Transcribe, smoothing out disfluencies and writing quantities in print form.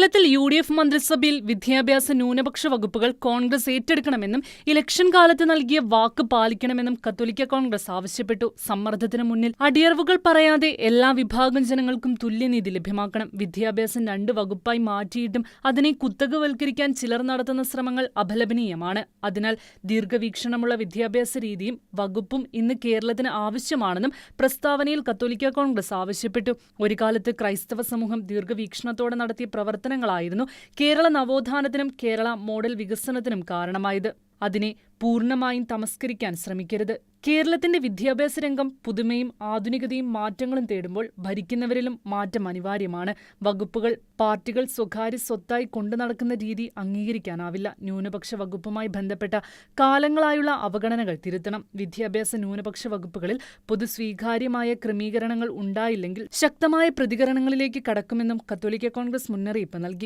കേരളത്തിൽ UDF മന്ത്രിസഭയിൽ വിദ്യാഭ്യാസ ന്യൂനപക്ഷ വകുപ്പുകൾ കോൺഗ്രസ് ഏറ്റെടുക്കണമെന്നും ഇലക്ഷൻ കാലത്ത് നൽകിയ വാക്ക് പാലിക്കണമെന്നും കത്തോലിക്ക കോൺഗ്രസ് ആവശ്യപ്പെട്ടു. സമ്മർദ്ദത്തിന് മുന്നിൽ അടിയറവുകൾ പറയാതെ എല്ലാ വിഭാഗം ജനങ്ങൾക്കും തുല്യനീതി ലഭ്യമാക്കണം. വിദ്യാഭ്യാസം 2 വകുപ്പായി മാറ്റിയിട്ടും അതിനെ കുത്തകവൽക്കരിക്കാൻ ചിലർ നടത്തുന്ന ശ്രമങ്ങൾ അപലപനീയമാണ്. അതിനാൽ ദീർഘവീക്ഷണമുള്ള വിദ്യാഭ്യാസ രീതിയും വകുപ്പും ഇന്ന് കേരളത്തിന് ആവശ്യമാണെന്നും പ്രസ്താവനയിൽ കത്തോലിക്ക കോൺഗ്രസ് ആവശ്യപ്പെട്ടു. ഒരു കാലത്ത് ക്രൈസ്തവ സമൂഹം ദീർഘവീക്ഷണത്തോടെ നടത്തിയ പ്രവർത്തനങ്ങളായിരുന്നു കേരള നവോത്ഥാനത്തിനും കേരള മോഡൽ വികസനത്തിനും കാരണമായത്. അതിനെ പൂർണ്ണമായും തമസ്കരിക്കാൻ ശ്രമിക്കരുത്. കേരളത്തിന്റെ വിദ്യാഭ്യാസ രംഗം പുതുമയും ആധുനികതയും മാറ്റങ്ങളും തേടുമ്പോൾ ഭരിക്കുന്നവരിലും മാറ്റം അനിവാര്യമാണ്. വകുപ്പുകൾ പാർട്ടികൾ സ്വകാര്യ സ്വത്തായി കൊണ്ടു നടക്കുന്ന രീതി അംഗീകരിക്കാനാവില്ല. ന്യൂനപക്ഷ വകുപ്പുമായി ബന്ധപ്പെട്ട കാലങ്ങളായുള്ള അവഗണനകൾ തിരുത്തണം. വിദ്യാഭ്യാസ ന്യൂനപക്ഷ വകുപ്പുകളിൽ പൊതുസ്വീകാര്യമായ ക്രമീകരണങ്ങൾ ഉണ്ടായില്ലെങ്കിൽ ശക്തമായ പ്രതികരണങ്ങളിലേക്ക് കടക്കുമെന്നും കത്തോലിക്ക കോൺഗ്രസ് മുന്നറിയിപ്പ് നൽകി.